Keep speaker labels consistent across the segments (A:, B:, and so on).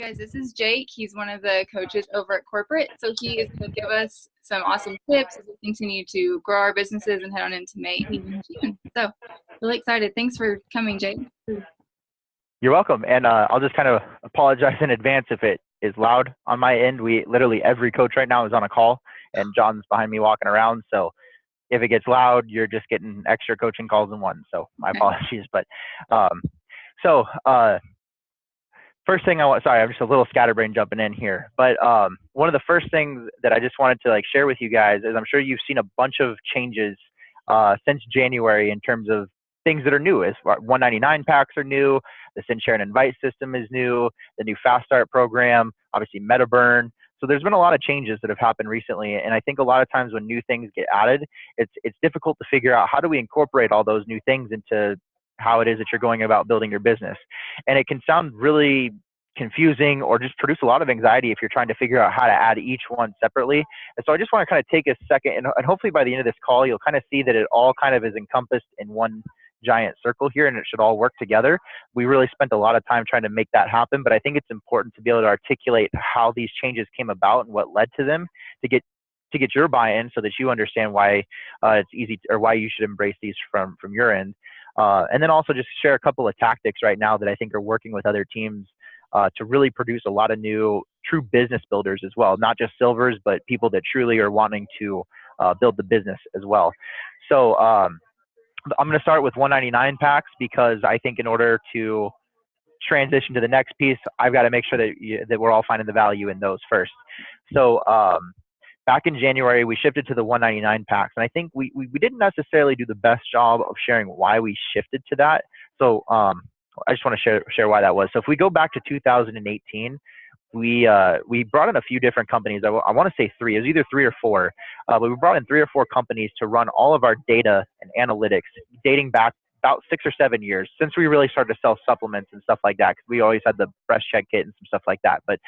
A: Guys, this is Jake. He's one of the coaches over at Corporate. So he is going to give us some awesome tips as we continue to grow our businesses and head on into May and June. So really excited. Thanks for coming, Jake.
B: You're welcome. And I'll just kind of apologize in advance if it is loud on my end. Literally every coach right now is on a call and John's behind me walking around. So if it gets loud, you're just getting extra coaching calls in one. So my apologies. But first thing sorry, I'm just a little scatterbrain jumping in here. But one of the first things that I just wanted to share with you guys is I'm sure you've seen a bunch of changes since January in terms of things that are new. As 199 packs are new, the Send Share and Invite system is new, the new Fast Start program, obviously MetaBurn. So there's been a lot of changes that have happened recently, and I think a lot of times when new things get added, it's difficult to figure out how do we incorporate all those new things into how it is that you're going about building your business. And it can sound really confusing or just produce a lot of anxiety if you're trying to figure out how to add each one separately. And so I just want to kind of take a second, and hopefully by the end of this call, you'll kind of see that it all kind of is encompassed in one giant circle here, and it should all work together. We really spent a lot of time trying to make that happen, but I think it's important to be able to articulate how these changes came about and what led to them to get your buy-in so that you understand why it's easy or why you should embrace these from your end. And then also just share a couple of tactics right now that I think are working with other teams to really produce a lot of new true business builders as well, not just silvers, but people that truly are wanting to build the business as well. So I'm going to start with 199 packs because I think in order to transition to the next piece, I've got to make sure that we're all finding the value in those first. So back in January, we shifted to the 199 packs, and I think we didn't necessarily do the best job of sharing why we shifted to that. So I just want to share why that was. So if we go back to 2018, we brought in a few different companies. I want to say three. It was either three or four, but we brought in 3 or 4 companies to run all of our data and analytics dating back about 6 or 7 years since we really started to sell supplements and stuff like that, because we always had the breast check kit and some stuff like that. But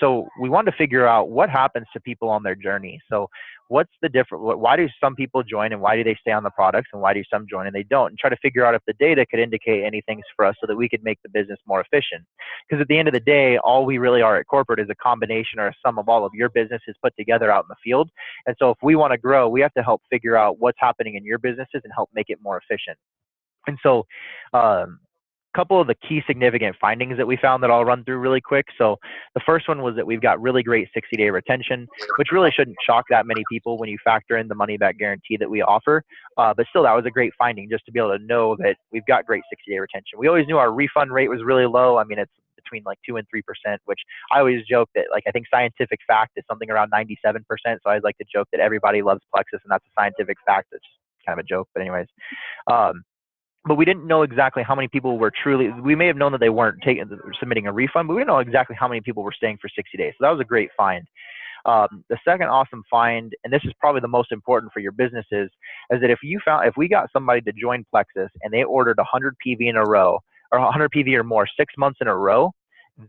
B: so we wanted to figure out what happens to people on their journey. So what's the difference? Why do some people join and why do they stay on the products, and why do some join and they don't? And try to figure out if the data could indicate anything for us so that we could make the business more efficient. Because at the end of the day, all we really are at Corporate is a combination or a sum of all of your businesses put together out in the field. And so if we want to grow, we have to help figure out what's happening in your businesses and help make it more efficient. And so couple of the key significant findings that we found that I'll run through really quick. So the first one was that we've got really great 60-day retention, which really shouldn't shock that many people when you factor in the money back guarantee that we offer. But still, that was a great finding just to be able to know that we've got great 60-day retention. We always knew our refund rate was really low. I mean, it's between 2 and 3%, which I always joke that I think scientific fact is something around 97%. So I always like to joke that everybody loves Plexus, and that's a scientific fact. It's kind of a joke, but anyways. But we didn't know exactly how many people were we may have known that they weren't submitting a refund, but we didn't know exactly how many people were staying for 60 days. So that was a great find. The second awesome find, and this is probably the most important for your businesses, is that if we got somebody to join Plexus and they ordered 100 PV in a row, or 100 PV or more 6 months in a row,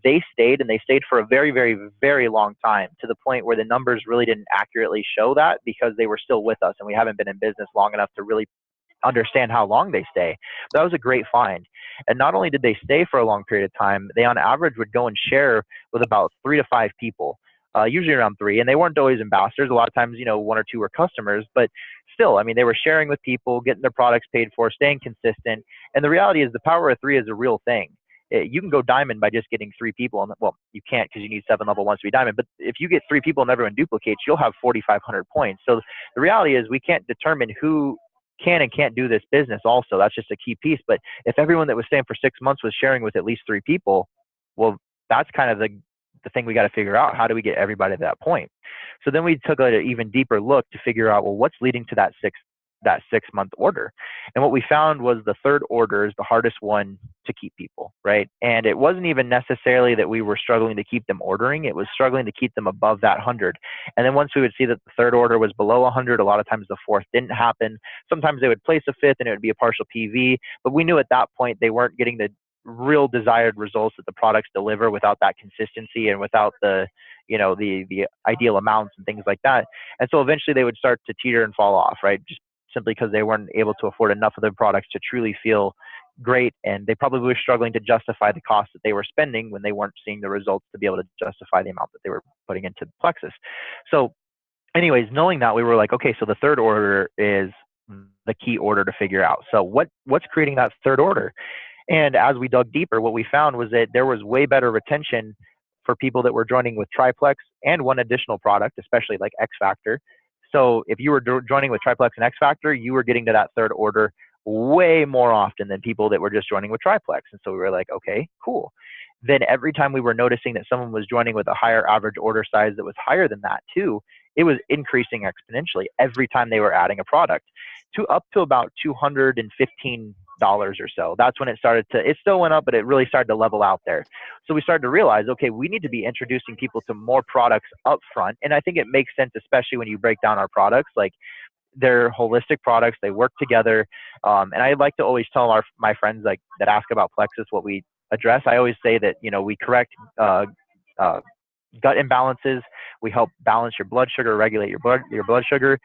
B: they stayed, and they stayed for a very, very, very long time, to the point where the numbers really didn't accurately show that, because they were still with us and we haven't been in business long enough to really understand how long they stay. But that was a great find. And not only did they stay for a long period of time, they on average would go and share with about 3 to 5 people, usually around 3. And they weren't always ambassadors. A lot of times, 1 or 2 were customers, but still, I mean, they were sharing with people, getting their products paid for, staying consistent. And the reality is the power of 3 is a real thing. You can go diamond by just getting 3 people. And well, you can't, because you need 7 level 1s to be diamond. But if you get 3 people and everyone duplicates, you'll have 4,500 points. So the reality is we can't determine who can and can't do this business also. That's just a key piece. But if everyone that was staying for 6 months was sharing with at least 3 people, well, that's kind of the thing we got to figure out. How do we get everybody to that point? So then we took an even deeper look to figure out, well, what's leading to that 6-month order? And what we found was the third order is the hardest one to keep people, right? And it wasn't even necessarily that we were struggling to keep them ordering. It was struggling to keep them above that 100. And then once we would see that the third order was below 100, a lot of times the fourth didn't happen. Sometimes they would place a fifth and it would be a partial PV, but we knew at that point they weren't getting the real desired results that the products deliver without that consistency and without the ideal amounts and things like that. And so eventually they would start to teeter and fall off, right? Just simply because they weren't able to afford enough of the products to truly feel great, and they probably were struggling to justify the cost that they were spending when they weren't seeing the results to be able to justify the amount that they were putting into Plexus. So anyways, knowing that, we were like, okay, so the third order is the key order to figure out. So what's creating that third order? And as we dug deeper, what we found was that there was way better retention for people that were joining with Triplex and one additional product, especially like X Factor. So if you were joining with Triplex and X Factor, you were getting to that third order way more often than people that were just joining with Triplex. And so we were like, okay, cool. Then every time we were noticing that someone was joining with a higher average order size that was higher than that too, it was increasing exponentially every time they were adding a product to up to about $215 or so. That's when it started to, it still went up, but it really started to level out there. So we started to realize, okay, we need to be introducing people to more products up front. And I think it makes sense, especially when you break down our products, like they're holistic products, they work together. And I like to always tell my friends like that ask about Plexus what we address. I always say that, you know, we correct gut imbalances. We help balance your blood sugar, regulate your blood sugar.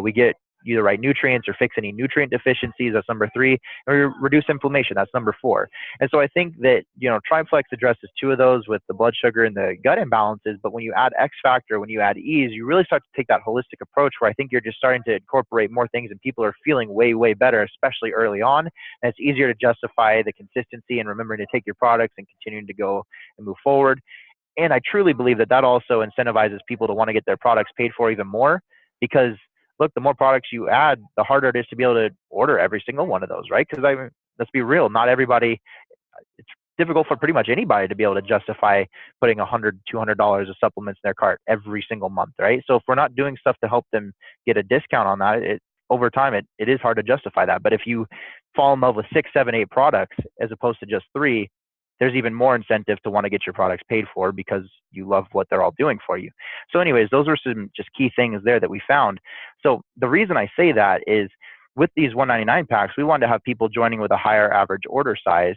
B: We get you the right nutrients or fix any nutrient deficiencies. That's number 3. Or reduce inflammation. That's number 4. And so I think that, you know, Triplex addresses 2 of those with the blood sugar and the gut imbalances. But when you add X Factor, when you add Ease, you really start to take that holistic approach where I think you're just starting to incorporate more things and people are feeling way, way better, especially early on. And it's easier to justify the consistency and remembering to take your products and continuing to go and move forward. And I truly believe that that also incentivizes people to want to get their products paid for even more, because look, the more products you add, the harder it is to be able to order every single one of those, right? Because I mean, let's be real, not everybody, it's difficult for pretty much anybody to be able to justify putting $100, $200 of supplements in their cart every single month, right? So if we're not doing stuff to help them get a discount on that, over time, it is hard to justify that. But if you fall in love with 6, 7, 8 products as opposed to just 3, there's even more incentive to want to get your products paid for because you love what they're all doing for you. So anyways, those are some just key things there that we found. So the reason I say that is with these 199 packs, we wanted to have people joining with a higher average order size,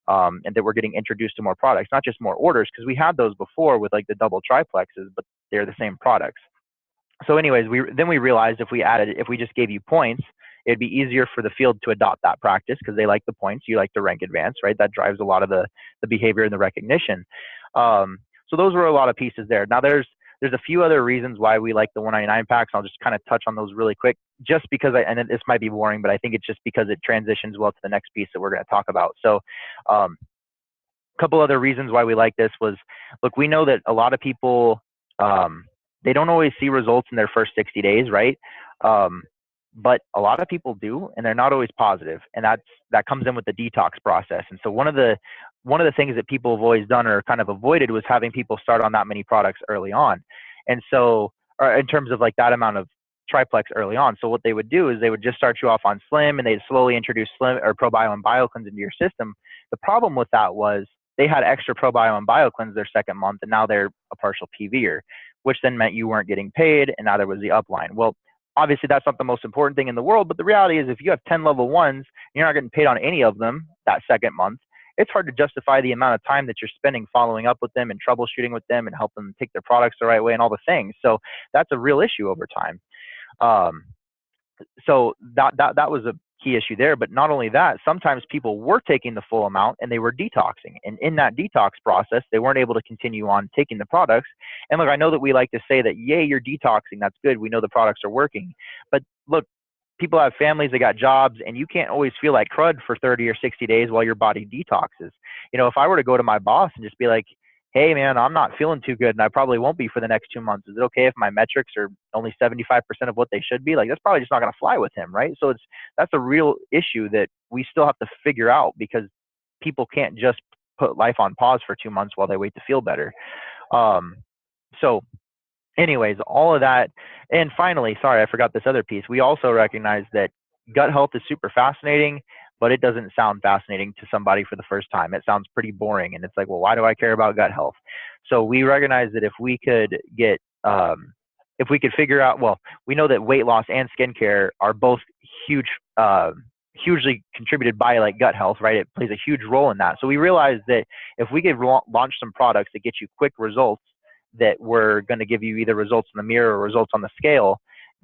B: and that we're getting introduced to more products, not just more orders, because we had those before with like the double triplexes, but they're the same products. So anyways, we realized if we just gave you points, it'd be easier for the field to adopt that practice because they like the points. You like the rank advance, right? That drives a lot of the behavior and the recognition. So those were a lot of pieces there. Now there's a few other reasons why we like the 199 packs. I'll just kind of touch on those really quick, just because and this might be boring, but I think it's just because it transitions well to the next piece that we're going to talk about. So a couple other reasons why we like this was, look, we know that a lot of people, they don't always see results in their first 60 days, right? But a lot of people do, and they're not always positive, and that comes in with the detox process. And so one of the things that people have always done or kind of avoided was having people start on that many products early on. And so, or in terms of like that amount of triplex early on. So what they would do is they would just start you off on Slim, and they'd slowly introduce Slim or ProBio and BioCleanse into your system. The problem with that was they had extra ProBio and BioCleanse their second month, and now they're a partial PVer, which then meant you weren't getting paid, and now there was the upline. Well, obviously that's not the most important thing in the world, but the reality is if you have 10 level 1s, and you're not getting paid on any of them that second month, it's hard to justify the amount of time that you're spending following up with them and troubleshooting with them and help them take their products the right way and all the things. So that's a real issue over time. So that was a key issue there. But not only that, sometimes people were taking the full amount and they were detoxing. And in that detox process, they weren't able to continue on taking the products. And look, I know that we like to say that, yay, you're detoxing. That's good. We know the products are working. But look, people have families, they got jobs, and you can't always feel like crud for 30 or 60 days while your body detoxes. You know, if I were to go to my boss and just be like, hey man, I'm not feeling too good and I probably won't be for the next 2 months. Is it okay if my metrics are only 75% of what they should be? Like, that's probably just not going to fly with him, right? So that's a real issue that we still have to figure out, because people can't just put life on pause for 2 months while they wait to feel better. So anyways, all of that. And finally, sorry, I forgot this other piece. We also recognize that gut health is super fascinating, but it doesn't sound fascinating to somebody for the first time. It sounds pretty boring. And it's like, well, why do I care about gut health? So we recognize that if we could get, if we could figure out, well, we know that weight loss and skincare are both huge, hugely contributed by like gut health, right? It plays a huge role in that. So we realized that if we could launch some products that get you quick results, that were going to give you either results in the mirror or results on the scale,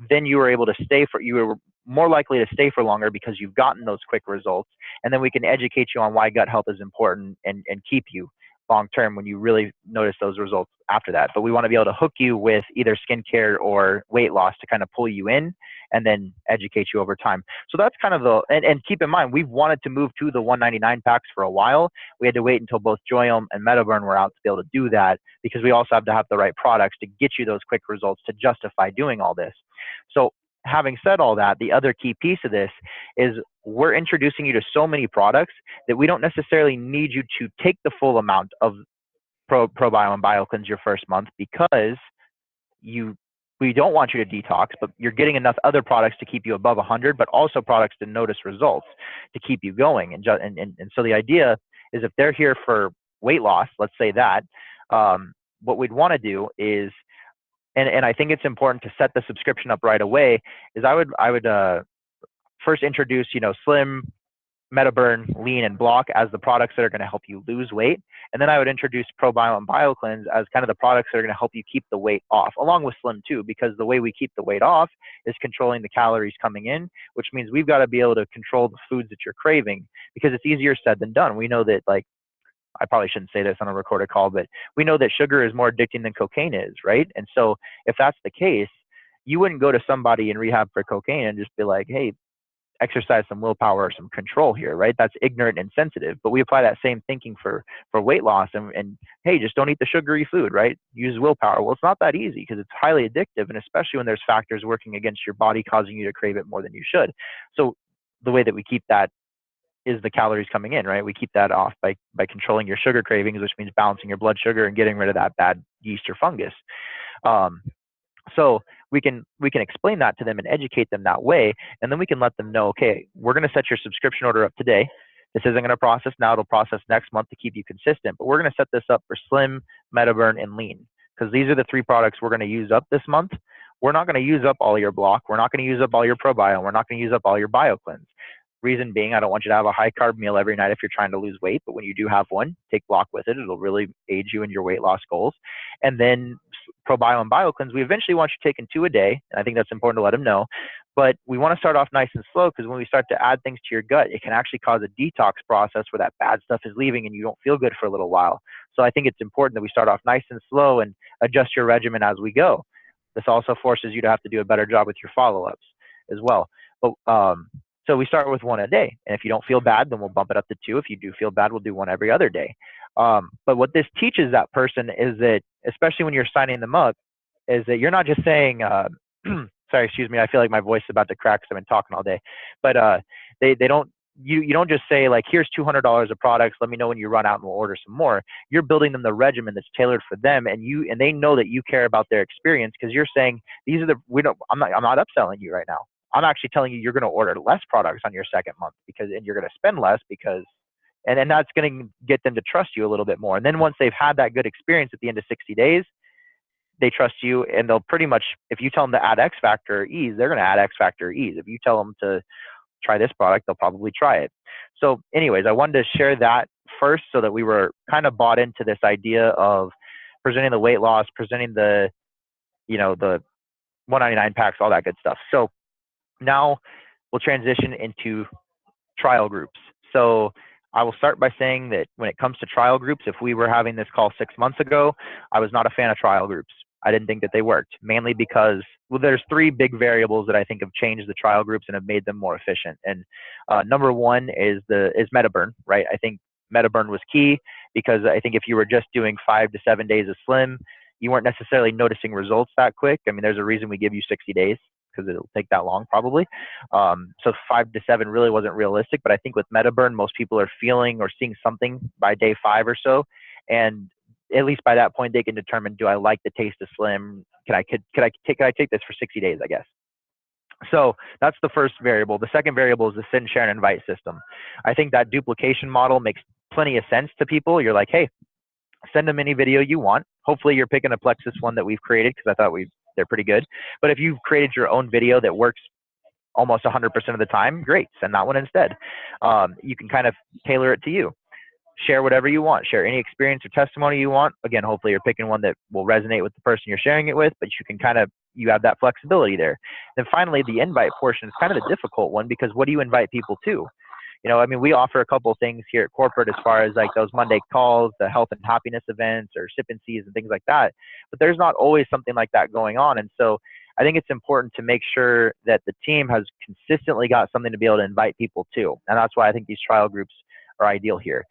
B: then you were able to you were more likely to stay for longer because you've gotten those quick results. And then we can educate you on why gut health is important and keep you long term when you really notice those results after that. But we want to be able to hook you with either skincare or weight loss to kind of pull you in and then educate you over time. So that's kind of and keep in mind, we've wanted to move to the 199 packs for a while. We had to wait until both Joyome and Metaburn were out to be able to do that, because we also have to have the right products to get you those quick results to justify doing all this. So having said all that, the other key piece of this is we're introducing you to so many products that we don't necessarily need you to take the full amount of ProBio and BioCleanse your first month, because we don't want you to detox, but you're getting enough other products to keep you above 100, but also products to notice results to keep you going. And so the idea is, if they're here for weight loss, let's say that, what we'd want to do is, and I think it's important to set the subscription up right away, is I would first introduce, Slim, Metaburn, Lean, and Block as the products that are going to help you lose weight. And then I would introduce ProBio and BioCleanse as kind of the products that are going to help you keep the weight off, along with Slim too, because the way we keep the weight off is controlling the calories coming in, which means we've got to be able to control the foods that you're craving, because it's easier said than done. We know that, like, I probably shouldn't say this on a recorded call, but we know that sugar is more addicting than cocaine is, right? And so if that's the case, you wouldn't go to somebody in rehab for cocaine and just be like, hey, exercise some willpower or some control here, right? That's ignorant and insensitive. But we apply that same thinking for weight loss, and hey, just don't eat the sugary food, right? Use willpower. Well, it's not that easy, because it's highly addictive, and especially when there's factors working against your body causing you to crave it more than you should. So the way that we keep that is the calories coming in, right? We keep that off by controlling your sugar cravings, which means balancing your blood sugar and getting rid of that bad yeast or fungus. So we can explain that to them and educate them that way, and then we can let them know, okay, we're going to set your subscription order up today. This isn't going to process now; it'll process next month to keep you consistent. But we're going to set this up for Slim, Metaburn, and Lean, because these are the 3 products we're going to use up this month. We're not going to use up all your Block. We're not going to use up all your ProBio. We're not going to use up all your BioCleanse. Reason being, I don't want you to have a high carb meal every night if you're trying to lose weight, but when you do have one, take Block with it. It'll really aid you in your weight loss goals. And then ProBio and BioCleanse, we eventually want you taking 2 a day, and I think that's important to let them know. But we want to start off nice and slow, because when we start to add things to your gut, it can actually cause a detox process where that bad stuff is leaving and you don't feel good for a little while. So I think it's important that we start off nice and slow and adjust your regimen as we go. This also forces you to have to do a better job with your follow-ups as well. But so we start with 1 a day, and if you don't feel bad, then we'll bump it up to 2. If you do feel bad, we'll do 1 every other day. But what this teaches that person is that, especially when you're signing them up, is that you're not just saying, sorry, excuse me, I feel like my voice is about to crack because I've been talking all day. But they don't, you don't just say, like, here's $200 of products, let me know when you run out and we'll order some more. You're building them the regimen that's tailored for them, and they know that you care about their experience, because you're saying, these are I'm not upselling you right now. I'm actually telling you, you're going to order less products on your second month, and you're going to spend less, and then that's going to get them to trust you a little bit more. And then once they've had that good experience at the end of 60 days, they trust you, and they'll pretty much, if you tell them to add X Factor or Ease, they're going to add X Factor or Ease. If you tell them to try this product, they'll probably try it. So anyways, I wanted to share that first, so that we were kind of bought into this idea of presenting the weight loss, presenting the 199 packs, all that good stuff. So now we'll transition into trial groups. So I will start by saying that when it comes to trial groups, if we were having this call 6 months ago, I was not a fan of trial groups. I didn't think that they worked, mainly because, well, there's 3 big variables that I think have changed the trial groups and have made them more efficient. And number 1 is Metaburn, right? I think Metaburn was key, because I think if you were just doing 5 to 7 days of Slim, you weren't necessarily noticing results that quick. I mean, there's a reason we give you 60 days, because it'll take that long probably. So 5 to 7 really wasn't realistic, but I think with Metaburn, most people are feeling or seeing something by day 5 or so. And at least by that point, they can determine, do I like the taste of Slim? Can I take this for 60 days, I guess. So that's the first variable. The second variable is the send, share, and invite system. I think that duplication model makes plenty of sense to people. You're like, hey, send them any video you want. Hopefully you're picking a Plexus one that we've created, because I thought they're pretty good. But if you've created your own video that works almost 100% of the time, great, send that one instead. You can kind of tailor it to you. Share whatever you want. Share any experience or testimony you want. Again, hopefully you're picking one that will resonate with the person you're sharing it with, but you can you have that flexibility there. Then finally, the invite portion is kind of the difficult one, because what do you invite people to? I mean, we offer a couple of things here at corporate as far as like those Monday calls, the health and happiness events, or sip and seas and things like that. But there's not always something like that going on. And so I think it's important to make sure that the team has consistently got something to be able to invite people to. And that's why I think these trial groups are ideal here.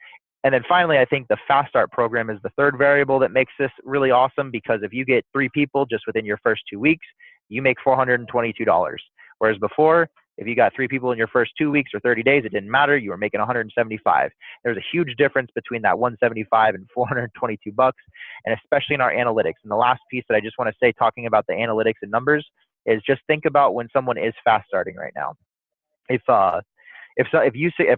B: And then finally, I think the Fast Start program is the third variable that makes this really awesome, because if you get 3 people just within your first 2 weeks, you make $422. Whereas before, if you got 3 people in your first 2 weeks or 30 days, it didn't matter. You were making 175. There's a huge difference between that 175 and 422 bucks, and especially in our analytics. And the last piece that I just want to say, talking about the analytics and numbers, is just think about when someone is fast starting right now. If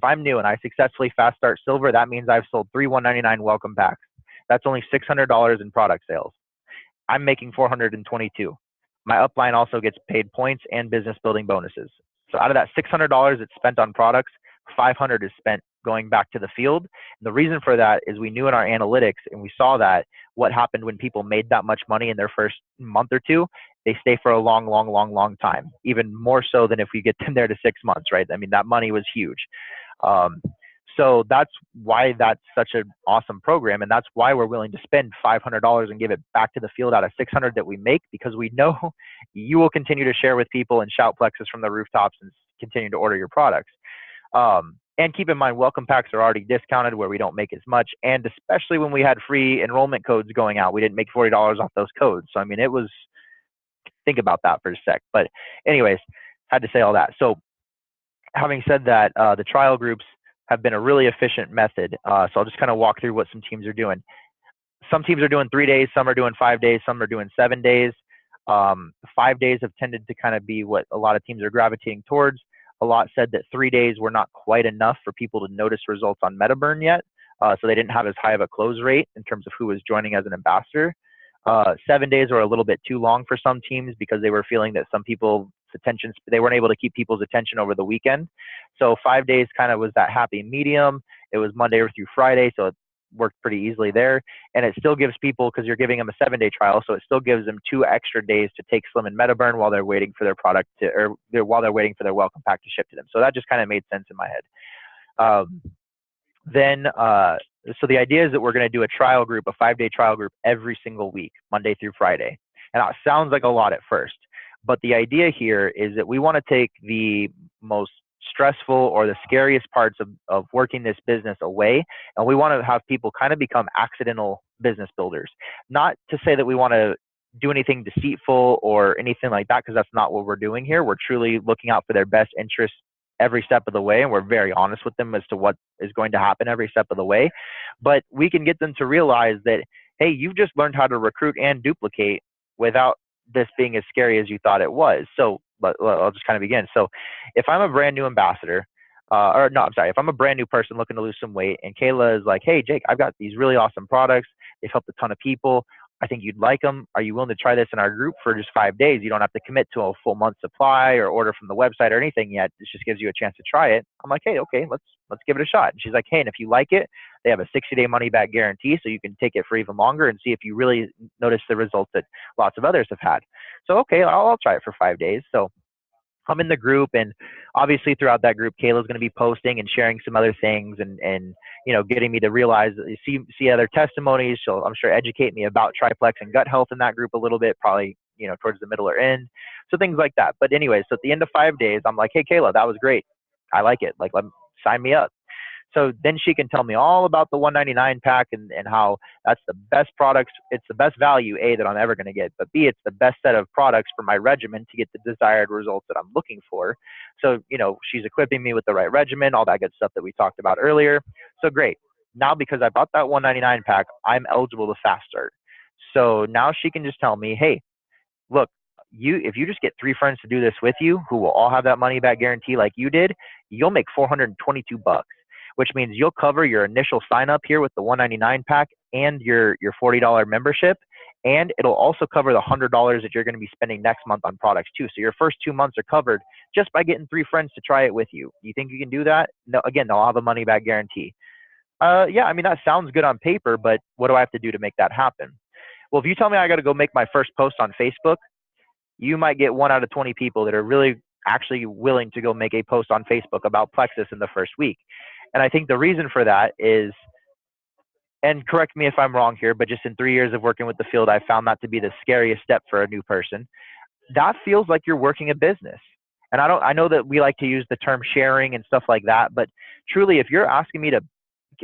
B: I'm new and I successfully fast start silver, that means I've sold 3 $199 welcome packs. That's only $600 in product sales. I'm making 422. My upline also gets paid points and business building bonuses. So out of that $600 that's spent on products, 500 is spent going back to the field. And the reason for that is we knew in our analytics, and we saw that what happened when people made that much money in their first month or two, they stay for a long, long, long, long time, even more so than if we get them there to 6 months, right? I mean, that money was huge. So that's why that's such an awesome program. And that's why we're willing to spend $500 and give it back to the field out of 600 that we make, because we know you will continue to share with people and shout plexus from the rooftops and continue to order your products. And keep in mind, welcome packs are already discounted where we don't make as much. And especially when we had free enrollment codes going out, we didn't make $40 off those codes. So, I mean, think about that for a sec. But anyways, had to say all that. So having said that, the trial groups have been a really efficient method. So I'll just kind of walk through what some teams are doing. Some teams are doing 3 days, some are doing 5 days, some are doing 7 days. 5 days have tended to kind of be what a lot of teams are gravitating towards. A lot said that 3 days were not quite enough for people to notice results on MetaBurn yet. So they didn't have as high of a close rate in terms of who was joining as an ambassador. 7 days were a little bit too long for some teams because they were feeling that some people's attention, they weren't able to keep people's attention over the weekend. So 5 days kind of was that happy medium. It was Monday through Friday, so it worked pretty easily there. And it still gives people, because you're giving them a 7-day trial, so it still gives them 2 extra days to take Slim and MetaBurn while they're waiting for their product to, or while they're waiting for their welcome pack to ship to them. So that just kind of made sense in my head. So the idea is that we're going to do a trial group, a 5-day trial group every single week, Monday through Friday. And that sounds like a lot at first, but the idea here is that we want to take the most stressful or the scariest parts of working this business away. And we want to have people kind of become accidental business builders. Not to say that we want to do anything deceitful or anything like that, because that's not what we're doing here. We're truly looking out for their best interests every step of the way, and we're very honest with them as to what is going to happen every step of the way. But we can get them to realize that, hey, you've just learned how to recruit and duplicate without this being as scary as you thought it was. So I'll just kind of begin. So if I'm a brand new ambassador, if I'm a brand new person looking to lose some weight, and Kayla is like, hey, Jake, I've got these really awesome products. They've helped a ton of people. I think you'd like them. Are you willing to try this in our group for just 5 days? You don't have to commit to a full month supply or order from the website or anything yet. This just gives you a chance to try it. I'm like, hey, okay, let's give it a shot. And she's like, hey, and if you like it, they have a 60-day money back guarantee, so you can take it for even longer and see if you really notice the results that lots of others have had. So, okay, I'll try it for 5 days. So I'm in the group, and obviously throughout that group, Kayla's going to be posting and sharing some other things, and getting me to realize, see other testimonies. She'll, I'm sure, educate me about triplex and gut health in that group a little bit, probably towards the middle or end. So things like that. But anyway, so at the end of 5 days, I'm like, hey, Kayla, that was great. I like it. Like, sign me up. So then she can tell me all about the 199 pack and how that's the best products. It's the best value, A, that I'm ever going to get, but B, it's the best set of products for my regimen to get the desired results that I'm looking for. So, she's equipping me with the right regimen, all that good stuff that we talked about earlier. So great. Now, because I bought that 199 pack, I'm eligible to fast start. So now she can just tell me, hey, look, if you just get 3 friends to do this with you, who will all have that money back guarantee like you did, you'll make $422, which means you'll cover your initial sign up here with the 199 pack and your $40 membership. And it'll also cover the $100 that you're going to be spending next month on products too. So your first 2 months are covered just by getting 3 friends to try it with you. You think you can do that? No, again, they'll have a money back guarantee. Yeah, I mean, that sounds good on paper, but what do I have to do to make that happen? Well, if you tell me I got to go make my first post on Facebook, you might get 1 out of 20 people that are really actually willing to go make a post on Facebook about Plexus in the first week. And I think the reason for that is, and correct me if I'm wrong here, but just in 3 years of working with the field, I found that to be the scariest step for a new person. That feels like you're working a business. And I know that we like to use the term sharing and stuff like that, but truly, if you're asking me to,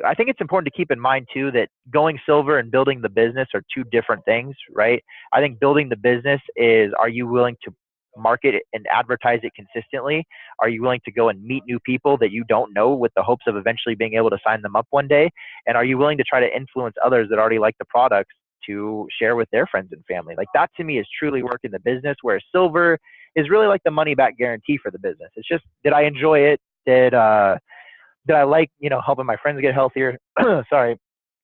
B: I think it's important to keep in mind too that going silver and building the business are two different things, right? I think building the business is, are you willing to market it and advertise it consistently? Are you willing to go and meet new people that you don't know with the hopes of eventually being able to sign them up one day? And are you willing to try to influence others that already like the products to share with their friends and family? Like, that to me is truly working the business, whereas silver is really like the money back guarantee for the business. It's just, did I enjoy it? Did I like, helping my friends get healthier? Sorry,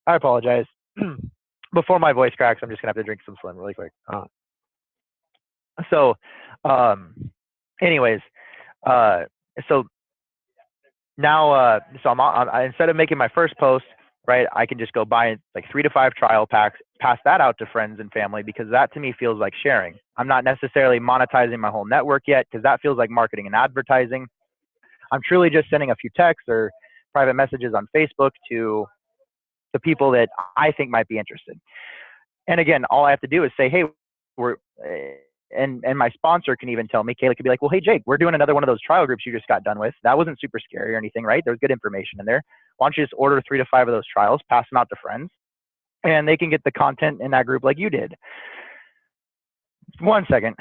B: I apologize. Before my voice cracks, I'm just gonna have to drink some Slim really quick. So, um, anyways, uh, so now, so instead of making my first post, right, I can just go buy like 3 to 5 trial packs, pass that out to friends and family, because that to me feels like sharing. I'm not necessarily monetizing my whole network yet, because that feels like marketing and advertising. I'm truly just sending a few texts or private messages on Facebook to the people that I think might be interested. And again, all I have to do is say, hey, we're, and my sponsor can even tell me, Kayla could be like, well, hey, Jake, we're doing another one of those trial groups you just got done with. That wasn't super scary or anything, right? There's good information in there. Why don't you just order 3 to 5 of those trials, pass them out to friends, and they can get the content in that group like you did. 1 second.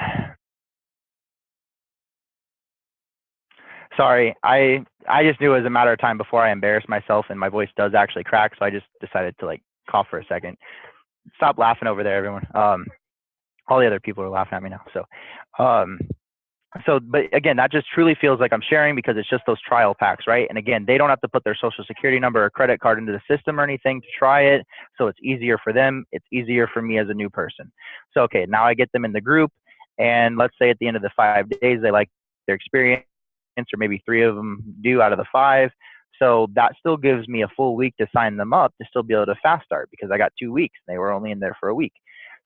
B: Sorry, I just knew it was a matter of time before I embarrassed myself and my voice does actually crack, so I just decided to like cough for a second. Stop laughing over there, everyone. All the other people are laughing at me now. But again, that just truly feels like I'm sharing because it's just those trial packs, right? And again, they don't have to put their social security number or credit card into the system or anything to try it. So it's easier for them. It's easier for me as a new person. So, okay, now I get them in the group, and let's say at the end of the 5 days, they like their experience, or maybe 3 of them do out of the 5. So that still gives me a full week to sign them up to still be able to fast start, because I got 2 weeks. They were only in there for a week.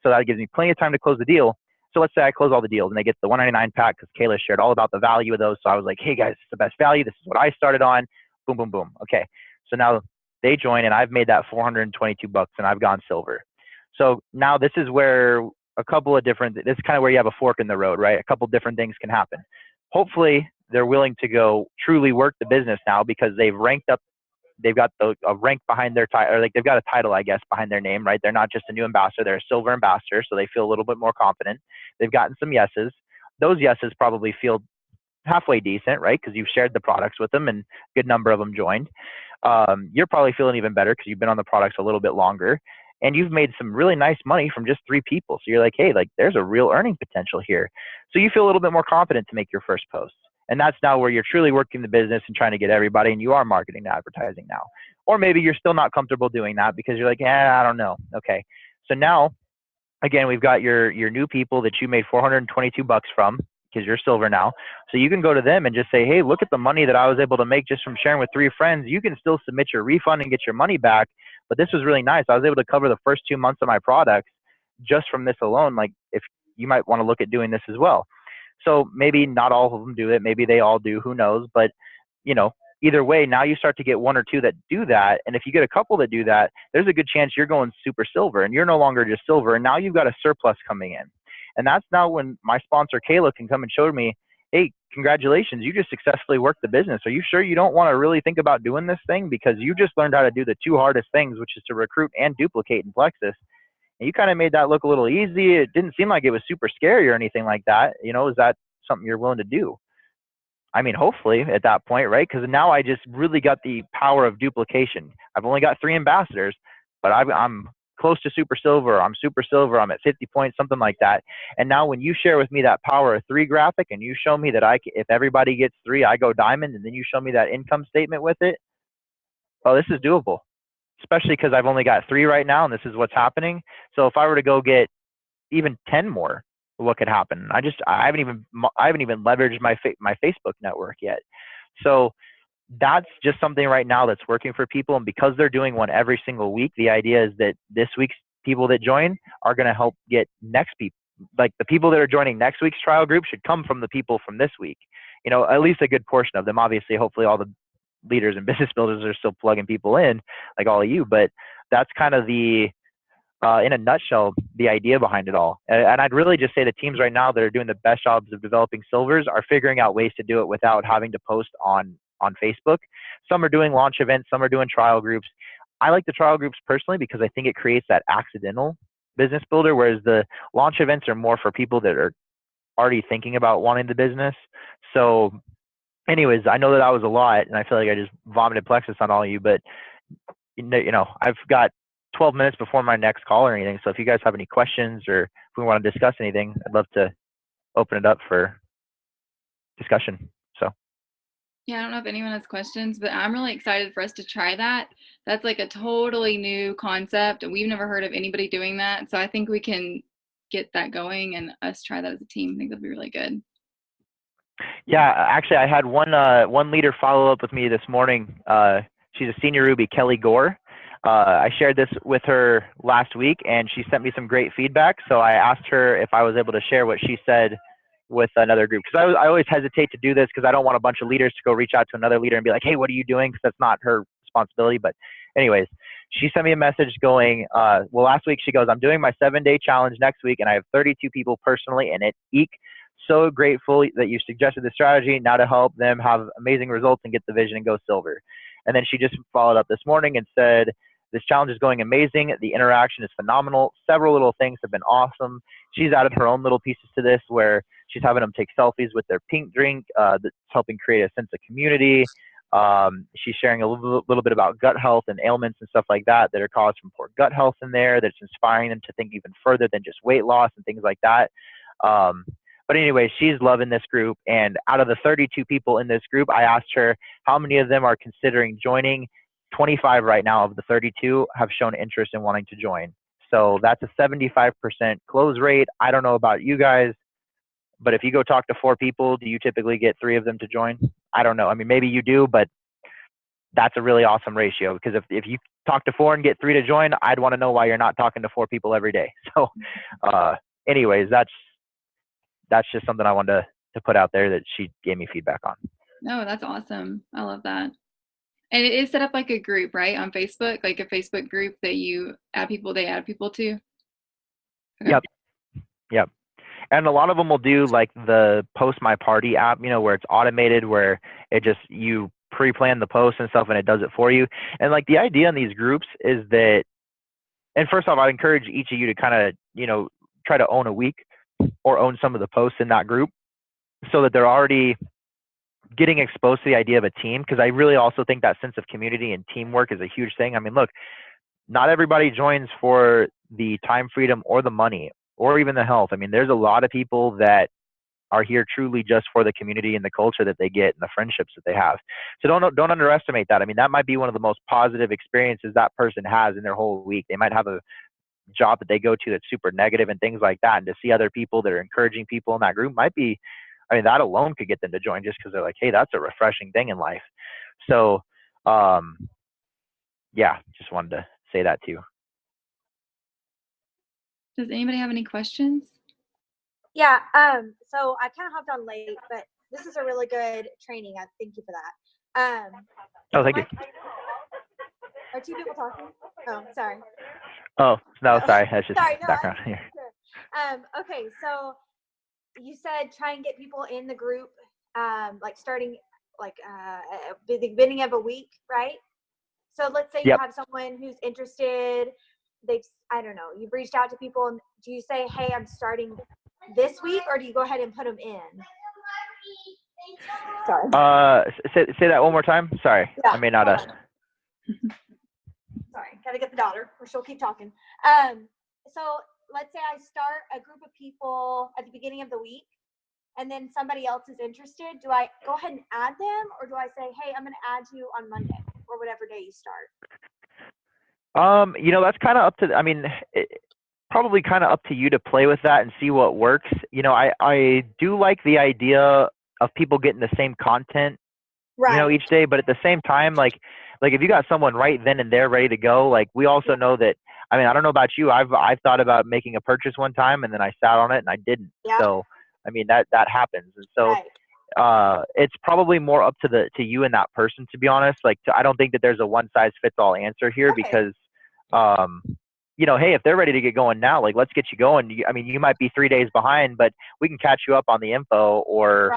B: So that gives me plenty of time to close the deal. So let's say I close all the deals and they get the 199 pack because Kayla shared all about the value of those. So I was like, hey guys, it's the best value. This is what I started on. Boom, boom, boom. Okay. So now they join and I've made that $422 and I've gone silver. So now this is where a couple of different, this is kind of where you have a fork in the road, right? A couple different things can happen. Hopefully they're willing to go truly work the business now because they've ranked up. They've got a rank behind their title, or like they've got a title, I guess, behind their name, right? They're not just a new ambassador, they're a silver ambassador, so they feel a little bit more confident. They've gotten some yeses. Those yeses probably feel halfway decent, right? Because you've shared the products with them and a good number of them joined. You're probably feeling even better because you've been on the products a little bit longer and you've made some really nice money from just 3 people. So you're like, hey, like there's a real earning potential here. So you feel a little bit more confident to make your first post. And that's now where you're truly working the business and trying to get everybody, and you are marketing and advertising now. Or maybe you're still not comfortable doing that because you're like, I don't know. Okay. So now, again, we've got your new people that you made $422 from because you're silver now. So you can go to them and just say, hey, look at the money that I was able to make just from sharing with 3 friends. You can still submit your refund and get your money back. But this was really nice. I was able to cover the first 2 months of my products just from this alone. Like, if you might want to look at doing this as well. So maybe not all of them do it. Maybe they all do. Who knows? But, either way, now you start to get 1 or 2 that do that. And if you get a couple that do that, there's a good chance you're going super silver and you're no longer just silver. And now you've got a surplus coming in. And that's now when my sponsor, Kayla, can come and show me, hey, congratulations, you just successfully worked the business. Are you sure you don't want to really think about doing this thing? Because you just learned how to do the 2 hardest things, which is to recruit and duplicate in Plexus. And you kind of made that look a little easy. It didn't seem like it was super scary or anything like that. Is that something you're willing to do? I mean, hopefully at that point, right? Because now I just really got the power of duplication. I've only got 3 ambassadors, but I'm close to super silver. I'm super silver. I'm at 50 points, something like that. And now when you share with me that power of 3 graphic and you show me that if everybody gets 3, I go diamond, and then you show me that income statement with it, oh, this is doable. Especially because I've only got 3 right now, and this is what's happening. So if I were to go get even 10 more, what could happen? I haven't even leveraged my Facebook network yet. So that's just something right now that's working for people. And because they're doing one every single week, the idea is that this week's people that join are going to help get next people. Like the people that are joining next week's trial group should come from the people from this week. You know, at least a good portion of them. Obviously, hopefully all the leaders and business builders are still plugging people in, like all of you. But that's kind of the, in a nutshell, the idea behind it all. And I'd really just say the teams right now that are doing the best jobs of developing silvers are figuring out ways to do it without having to post on Facebook. Some are doing launch events, some are doing trial groups. I like the trial groups personally because I think it creates that accidental business builder, whereas the launch events are more for people that are already thinking about wanting the business. So anyways, I know that was a lot, and I feel like I just vomited Plexus on all of you, but you know, I've got 12 minutes before my next call or anything. So if you guys have any questions or if we want to discuss anything, I'd love to open it up for discussion. So.
A: Yeah, I don't know if anyone has questions, but I'm really excited for us to try that. That's like a totally new concept, and we've never heard of anybody doing that. So I think we can get that going and us try that as a team. I think that'll be really good.
B: Yeah, actually, I had one leader follow up with me this morning. She's a senior Ruby, Kelly Gore. I shared this with her last week, and she sent me some great feedback. So I asked her if I was able to share what she said with another group, because I always hesitate to do this because I don't want a bunch of leaders to go reach out to another leader and be like, hey, what are you doing? Because that's not her responsibility. But anyways, she sent me a message going, well, last week she goes, I'm doing my 7-day challenge next week, and I have 32 people personally in it. Eek. So grateful that you suggested the strategy now to help them have amazing results and get the vision and go silver. And then she just followed up this morning and said, this challenge is going amazing. The interaction is phenomenal. Several little things have been awesome. She's added her own little pieces to this where she's having them take selfies with their pink drink. That's helping create a sense of community. She's sharing a little bit about gut health and ailments and stuff like that are caused from poor gut health in there. That's inspiring them to think even further than just weight loss and things like that. But anyway, she's loving this group. And out of the 32 people in this group, I asked her how many of them are considering joining. 25 right now of the 32 have shown interest in wanting to join. So that's a 75% close rate. I don't know about you guys, but if you go talk to 4 people, do you typically get 3 of them to join? I don't know. I mean, maybe you do, but that's a really awesome ratio, because if you talk to 4 and get 3 to join, I'd want to know why you're not talking to 4 people every day. So anyways, that's just something I wanted to put out there that she gave me feedback on.
A: No, that's awesome. I love that. And it is set up like a group, right? On Facebook, like a Facebook group that you add people, they add people to?
B: Okay. Yep. And a lot of them will do like the Post My Party app, you know, where it's automated, where it just, you pre-plan the post and stuff and it does it for you. And like the idea in these groups is that, and first off, I encourage each of you to kind of, you know, try to own a week or own some of the posts in that group so that they're already getting exposed to the idea of a team, because I really also think that sense of community and teamwork is a huge thing. I mean, look, not everybody joins for the time freedom or the money or even the health. I mean, there's a lot of people that are here truly just for the community and the culture that they get and the friendships that they have. So don't underestimate that. I mean, that might be one of the most positive experiences that person has in their whole week. They might have a job that they go to that's super negative and things like that, and to see other people that are encouraging people in that group might be, I mean, that alone could get them to join just because they're like, hey, that's a refreshing thing in life. So yeah, just wanted to say that too.
A: Does anybody have any questions?
C: Yeah, so I kind of hopped on late, but this is a really good training. I thank you for that.
B: Oh, thank you.
C: Are 2 people talking? Oh, sorry.
B: Oh, no, sorry. That's just
C: sorry, no,
B: background here.
C: Sure. Okay, so you said try and get people in the group, like starting like at the beginning of a week, right? So let's say you have someone who's interested. I don't know, you've reached out to people, and do you say, hey, I'm starting this week, or do you go ahead and put them in?
B: Sorry. Say that one more time. Sorry. Yeah. I may not
C: Sorry, gotta get the daughter, or she'll keep talking. So let's say I start a group of people at the beginning of the week, and then somebody else is interested. Do I go ahead and add them, or do I say, hey, I'm going to add you on Monday or whatever day you start?
B: You know, that's kind of up to, I mean, probably kind of up to you to play with that and see what works. You know, I do like the idea of people getting the same content
C: Right.
B: each day. But at the same time, like if you got someone right then and there ready to go, like we also know that, I mean, I don't know about you. I've thought about making a purchase one time and then I sat on it and I didn't.
C: Yeah.
B: So, I mean, that happens. And so,
C: Right.
B: it's probably more up to you and that person, to be honest. Like, I don't think that there's a one size fits all answer here
C: Okay.
B: because, hey, if they're ready to get going now, like, let's get you going. I mean, you might be 3 days behind, but we can catch you up on the info or,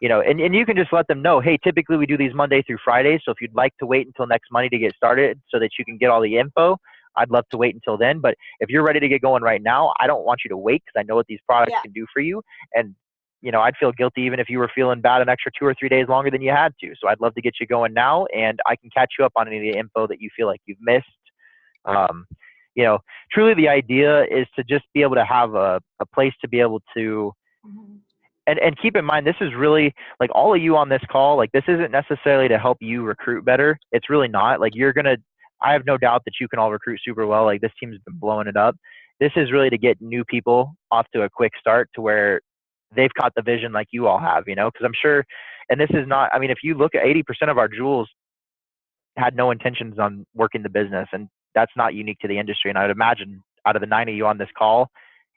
C: Right.
B: and you can just let them know, hey, typically we do these Monday through Friday. So if you'd like to wait until next Monday to get started so that you can get all the info, I'd love to wait until then. But if you're ready to get going right now, I don't want you to wait because I know what these products
C: Yeah.
B: can do for you. And, I'd feel guilty even if you were feeling bad an extra 2 or 3 days longer than you had to. So I'd love to get you going now, and I can catch you up on any of the info that you feel like you've missed. Truly the idea is to just be able to have a place to be able to,
C: Mhm.
B: and keep in mind, this is really like all of you on this call, like this isn't necessarily to help you recruit better. It's really not. Like I have no doubt that you can all recruit super well. Like this team's been blowing it up. This is really to get new people off to a quick start to where they've caught the vision like you all have, because I'm sure, and this is not, I mean, if you look at 80% of our jewels had no intentions on working the business, and that's not unique to the industry. And I would imagine out of the 9 of you on this call,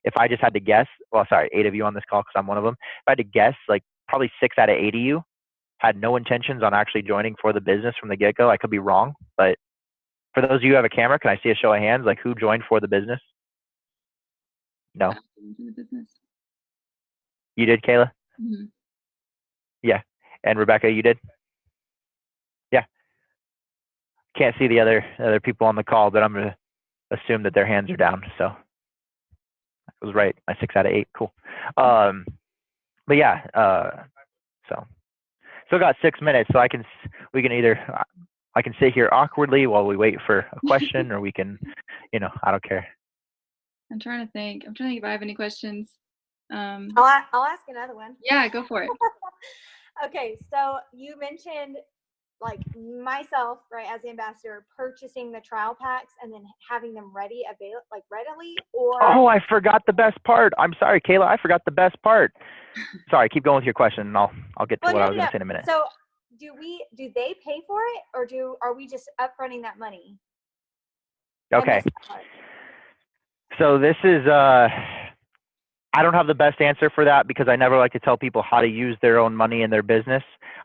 B: if I just had to guess, 8 of you on this call because I'm one of them, if I had to guess, like probably 6 out of 8 of you had no intentions on actually joining for the business from the get-go. I could be wrong, but for those of you who have a camera, can I see a show of hands, like who joined for the business? No.
A: The business.
B: You did, Kayla?
A: Mm-hmm.
B: Yeah. And Rebecca, you did? Yeah. Can't see the other people on the call, but I'm going to assume that their hands are down. So I was right. My 6 out of 8. Cool. But yeah, so still got 6 minutes, so I can sit here awkwardly while we wait for a question, or we can, I don't care.
A: I'm trying to think if I have any questions.
C: I'll ask another one.
A: Yeah, go for it.
C: Okay, so you mentioned like myself, right, as the ambassador, purchasing the trial packs and then having them readily, or.
B: Oh, I forgot the best part. I'm sorry, Kayla. I forgot the best part. Sorry, keep going with your question, and I'll get to what I was going to say in a minute.
C: So, do they pay for it, or are we just upfronting that money?
B: Okay. So this is I don't have the best answer for that because I never like to tell people how to use their own money in their business.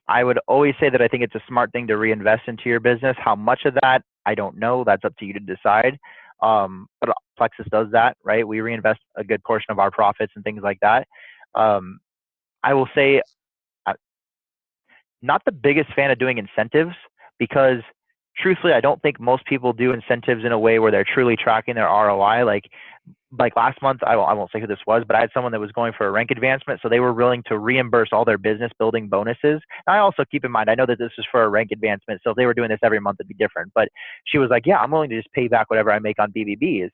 B: I would always say that I think it's a smart thing to reinvest into your business. How much of that, I don't know. That's up to you to decide. But Plexus does that, right? We reinvest a good portion of our profits and things like that. I will say, not the biggest fan of doing incentives because truthfully, I don't think most people do incentives in a way where they're truly tracking their ROI. Like last month, I won't say who this was, but I had someone that was going for a rank advancement. So they were willing to reimburse all their business building bonuses. And I also keep in mind, I know that this is for a rank advancement. So if they were doing this every month, it'd be different. But she was like, yeah, I'm willing to just pay back whatever I make on BBBs.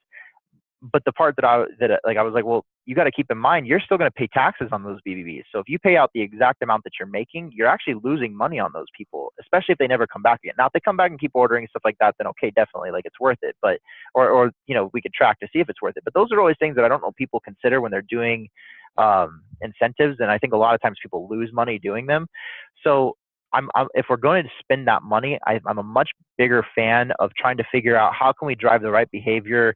B: But the part that I was like, well, you got to keep in mind, you're still going to pay taxes on those BBBs. So if you pay out the exact amount that you're making, you're actually losing money on those people, especially if they never come back again. Now, if they come back and keep ordering and stuff like that, then okay, definitely, like it's worth it. But, or we could track to see if it's worth it. But those are always things that I don't know people consider when they're doing incentives. And I think a lot of times people lose money doing them. So if we're going to spend that money, I'm a much bigger fan of trying to figure out how can we drive the right behavior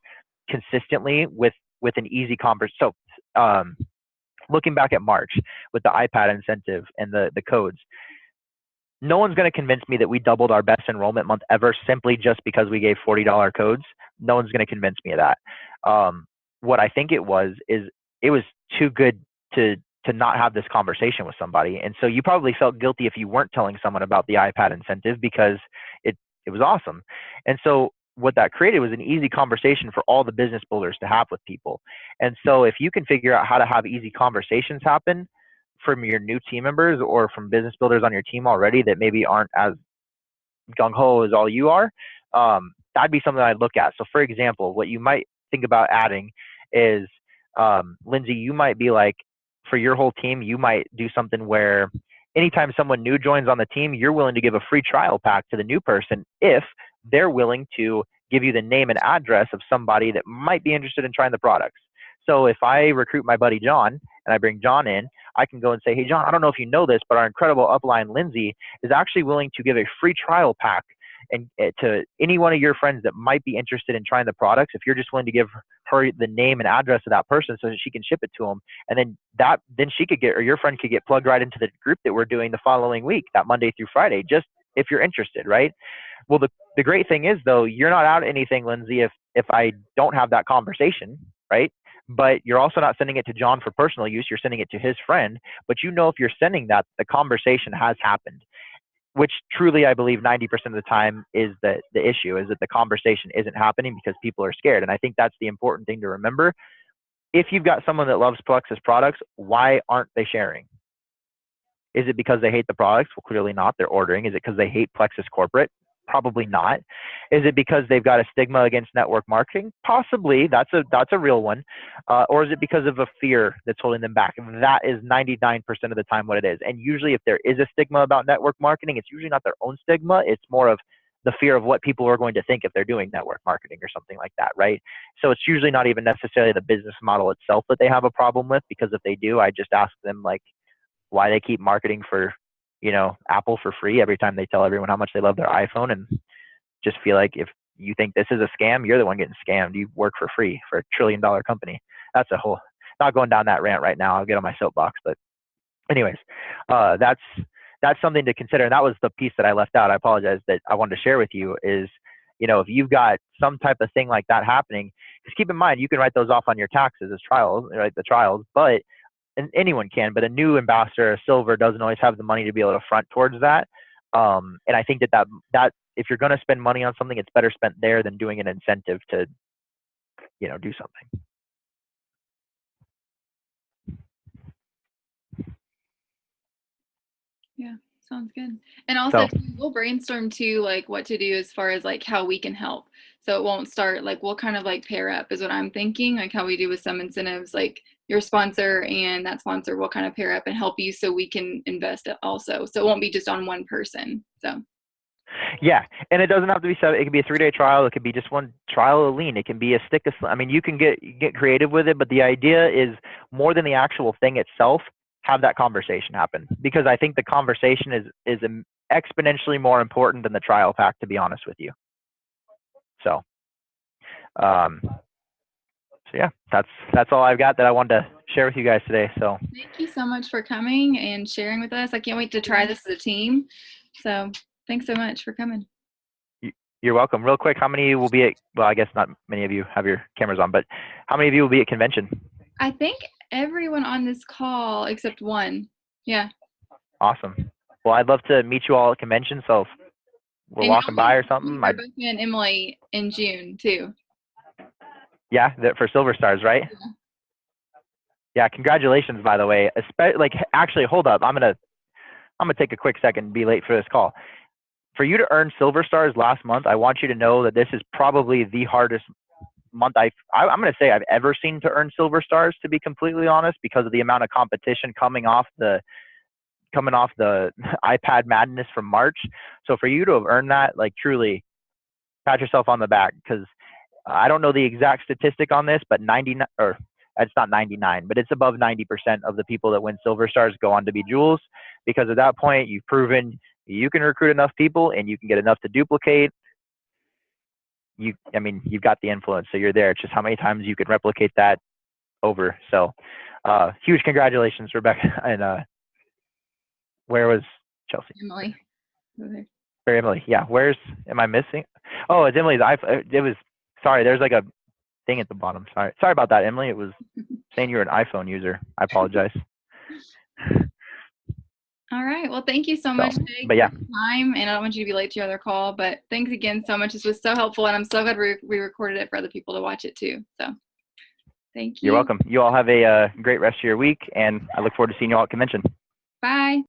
B: consistently with an easy conversation. So looking back at March with the iPad incentive and the codes, no one's going to convince me that we doubled our best enrollment month ever simply just because we gave $40 codes. No one's going to convince me of that. What I think it was too good to not have this conversation with somebody. And so you probably felt guilty if you weren't telling someone about the iPad incentive because it was awesome. And so what that created was an easy conversation for all the business builders to have with people. And so if you can figure out how to have easy conversations happen from your new team members or from business builders on your team already that maybe aren't as gung-ho as all you are, that'd be something I'd look at. So for example, what you might think about adding is, Lindsay, you might be like, for your whole team, you might do something where anytime someone new joins on the team, you're willing to give a free trial pack to the new person if they're willing to give you the name and address of somebody that might be interested in trying the products. So if I recruit my buddy John and I bring John in, I can go and say, hey, John, I don't know if you know this, but our incredible upline, Lindsay, is actually willing to give a free trial pack and to any one of your friends that might be interested in trying the products. If you're just willing to give her the name and address of that person so that she can ship it to them, and then she could get, or your friend could get plugged right into the group that we're doing the following week, that Monday through Friday, just if you're interested, right? Well, the great thing is, though, you're not out anything, Lindsay, if I don't have that conversation, right? But you're also not sending it to John for personal use. You're sending it to his friend. But you know, if you're sending that, the conversation has happened, which truly I believe 90% of the time is the issue, is that the conversation isn't happening because people are scared. And I think that's the important thing to remember. If you've got someone that loves Plexus products, why aren't they sharing? Is it because they hate the products? Well, clearly not. They're ordering. Is it because they hate Plexus corporate? Probably not. Is it because they've got a stigma against network marketing? Possibly. That's a real one. Or is it because of a fear that's holding them back? That is 99% of the time what it is. And usually if there is a stigma about network marketing, it's usually not their own stigma. It's more of the fear of what people are going to think if they're doing network marketing or something like that, right? So it's usually not even necessarily the business model itself that they have a problem with, because if they do, I just ask them like why they keep marketing for, Apple for free every time they tell everyone how much they love their iPhone, and just feel like if you think this is a scam, you're the one getting scammed. You work for free for $1 trillion company. That's a whole, not going down that rant right now. I'll get on my soapbox, but anyways, that's something to consider. And that was the piece that I left out. I apologize, that I wanted to share with you is, if you've got some type of thing like that happening, just keep in mind, you can write those off on your taxes as trials, right? The trials, but and anyone can, but a new ambassador, a silver, doesn't always have the money to be able to front towards that. And I think that if you're going to spend money on something, it's better spent there than doing an incentive to, do something.
A: Yeah, sounds good. And also, we'll brainstorm too, like what to do as far as like how we can help. So it won't start like, we'll kind of like pair up is what I'm thinking, like how we do with some incentives, like your sponsor and that sponsor will kind of pair up and help you so we can invest it also. So it won't be just on one person. So.
B: Yeah, and it doesn't have to be 7. It could be a 3-day trial. It could be just one trial of lean. It can be a stick of. I mean, you can get creative with it, but the idea is more than the actual thing itself. Have that conversation happen, because I think the conversation is exponentially more important than the trial pack, to be honest with you. So, yeah, that's all I've got that I wanted to share with you guys today. So
A: thank you so much for coming and sharing with us. I can't wait to try this as a team. So thanks so much for coming.
B: You're welcome. Real quick, how many will be at, well, I guess not many of you have your cameras on, but how many of you will be at convention?
A: I think everyone on this call except one. Yeah.
B: Awesome. Well, I'd love to meet you all at convention. So if we're walking by or something.
A: Rebecca and Emily in June too.
B: Yeah, for Silver Stars, right? Yeah. Congratulations, by the way. Actually, hold up. I'm gonna take a quick second and be late for this call. For you to earn Silver Stars last month, I want you to know that this is probably the hardest month I'm going to say I've ever seen to earn Silver Stars, to be completely honest, because of the amount of competition coming off the iPad madness from March. So for you to have earned that, like, truly pat yourself on the back, because I don't know the exact statistic on this, but 99, or it's not 99, but it's above 90% of the people that win Silver Stars go on to be Jewels, because at that point you've proven you can recruit enough people and you can get enough to duplicate. You've got the influence, so you're there. It's just how many times you can replicate that over. So huge congratulations, Rebecca. And where was Chelsea?
A: Emily.
B: Okay. Where Emily? Yeah. Am I missing? Oh, it's Emily's iPhone. Sorry, there's like a thing at the bottom. Sorry about that, Emily. It was saying you're an iPhone user. I apologize.
A: All right. Well, thank you so much, Jake, for your time. And I don't want you to be late to your other call, but thanks again so much. This was so helpful, and I'm so glad we recorded it for other people to watch it too. So thank you.
B: You're welcome. You all have a great rest of your week, and I look forward to seeing you all at convention.
A: Bye.